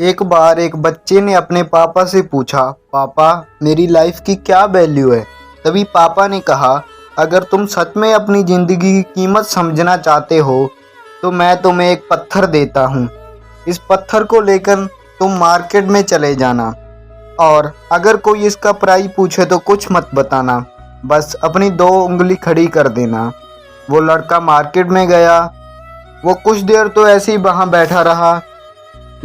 एक बार एक बच्चे ने अपने पापा से पूछा, पापा मेरी लाइफ की क्या वैल्यू है। तभी पापा ने कहा, अगर तुम सच में अपनी ज़िंदगी की कीमत समझना चाहते हो तो मैं तुम्हें एक पत्थर देता हूँ। इस पत्थर को लेकर तुम मार्केट में चले जाना और अगर कोई इसका प्राइस पूछे तो कुछ मत बताना, बस अपनी दो उंगली खड़ी कर देना। वो लड़का मार्केट में गया। वो कुछ देर तो ऐसे ही वहाँ बैठा रहा,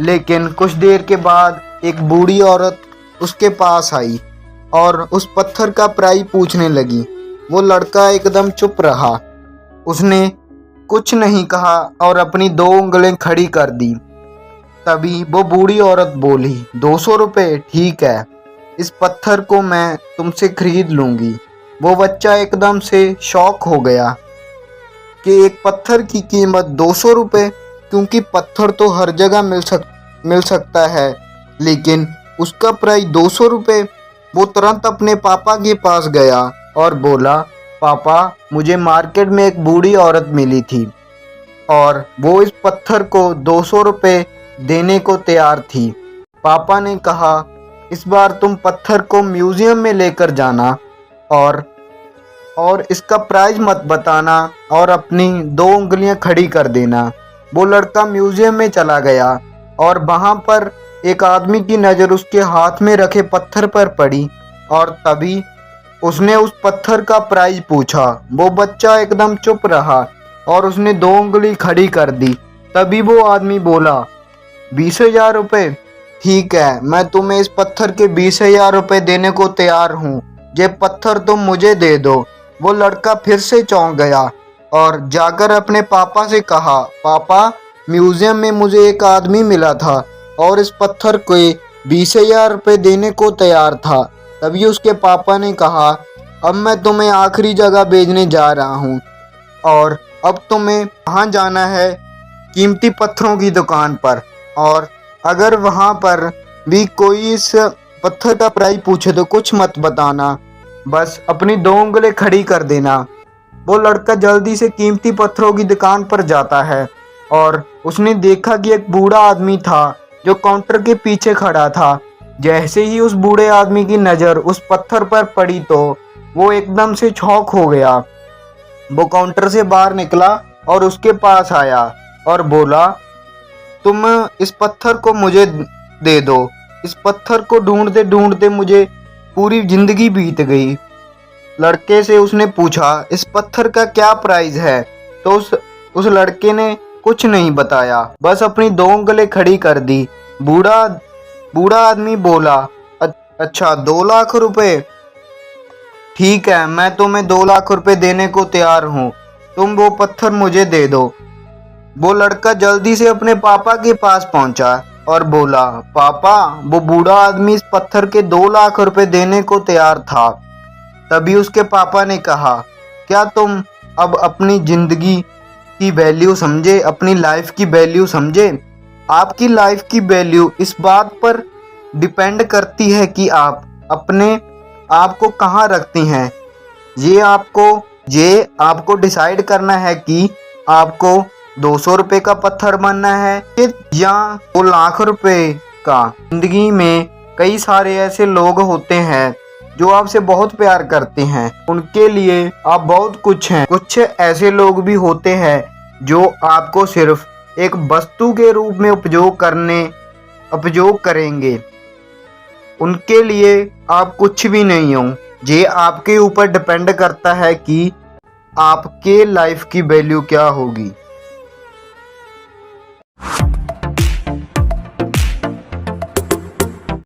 लेकिन कुछ देर के बाद एक बूढ़ी औरत उसके पास आई और उस पत्थर का प्राइस पूछने लगी। वो लड़का एकदम चुप रहा। उसने कुछ नहीं कहा और अपनी दो उंगलें खड़ी कर दी। तभी वो बूढ़ी औरत बोली, 200 रुपये, ठीक है, इस पत्थर को मैं तुमसे खरीद लूँगी। वो बच्चा एकदम से शॉक हो गया कि एक पत्थर की कीमत 200 रुपये, क्योंकि पत्थर तो हर जगह मिल सकता है, लेकिन उसका प्राइस 200 रुपये। वो तुरंत अपने पापा के पास गया और बोला, पापा मुझे मार्केट में एक बूढ़ी औरत मिली थी और वो इस पत्थर को 200 रुपये देने को तैयार थी। पापा ने कहा, इस बार तुम पत्थर को म्यूज़ियम में लेकर जाना और इसका प्राइस मत बताना और अपनी दो उंगलियां खड़ी कर देना। वो लड़का म्यूज़ियम में चला गया और वहाँ पर एक आदमी की नज़र उसके हाथ में रखे पत्थर पर पड़ी और तभी उसने उस पत्थर का प्राइस पूछा। वो बच्चा एकदम चुप रहा और उसने दो उंगली खड़ी कर दी। तभी वो आदमी बोला, 20,000 रुपये, ठीक है, मैं तुम्हें इस पत्थर के 20,000 रुपये देने को तैयार हूँ। ये पत्थर तुम मुझे दे दो। वो लड़का फिर से चौंक गया और जाकर अपने पापा से कहा, पापा म्यूज़ियम में मुझे एक आदमी मिला था और इस पत्थर को 20,000 रुपये देने को तैयार था। तभी उसके पापा ने कहा, अब मैं तुम्हें आखिरी जगह भेजने जा रहा हूँ और अब तुम्हें वहाँ जाना है, कीमती पत्थरों की दुकान पर, और अगर वहाँ पर भी कोई इस पत्थर का प्राइस पूछे तो कुछ मत बताना, बस अपनी दो उंगलें खड़ी कर देना। वो लड़का जल्दी से कीमती पत्थरों की दुकान पर जाता है और उसने देखा कि एक बूढ़ा आदमी था जो काउंटर के पीछे खड़ा था। जैसे ही उस बूढ़े आदमी की नज़र उस पत्थर पर पड़ी तो वो एकदम से चौंक हो गया। वो काउंटर से बाहर निकला और उसके पास आया और बोला, तुम इस पत्थर को मुझे दे दो। इस पत्थर को ढूंढते ढूंढते मुझे पूरी ज़िंदगी बीत गई। लड़के से उसने पूछा, इस पत्थर का क्या प्राइस है? तो उस लड़के ने कुछ नहीं बताया, बस अपनी दो उंगलें खड़ी कर दी। बूढ़ा आदमी बोला, अच्छा 2 लाख रुपए, ठीक है, मैं तुम्हें 2 लाख रुपए देने को तैयार हूँ, तुम वो पत्थर मुझे दे दो। वो लड़का जल्दी से अपने पापा के पास पहुंचा और बोला, पापा वो बूढ़ा आदमी इस पत्थर के 2 लाख रुपए देने को तैयार था। तभी उसके पापा ने कहा, क्या तुम अब अपनी ज़िंदगी की वैल्यू समझे, अपनी लाइफ की वैल्यू समझे? आपकी लाइफ की वैल्यू इस बात पर डिपेंड करती है कि आप अपने आप को कहाँ रखती हैं। ये आपको डिसाइड करना है कि आपको 200 रुपये का पत्थर बनना है या 2 लाख रुपए का। जिंदगी में कई सारे ऐसे लोग होते हैं जो आपसे बहुत प्यार करते हैं, उनके लिए आप बहुत कुछ हैं। कुछ ऐसे लोग भी होते हैं जो आपको सिर्फ एक वस्तु के रूप में उपयोग करेंगे, उनके लिए आप कुछ भी नहीं हो। ये आपके ऊपर डिपेंड करता है कि आपके लाइफ की वैल्यू क्या होगी।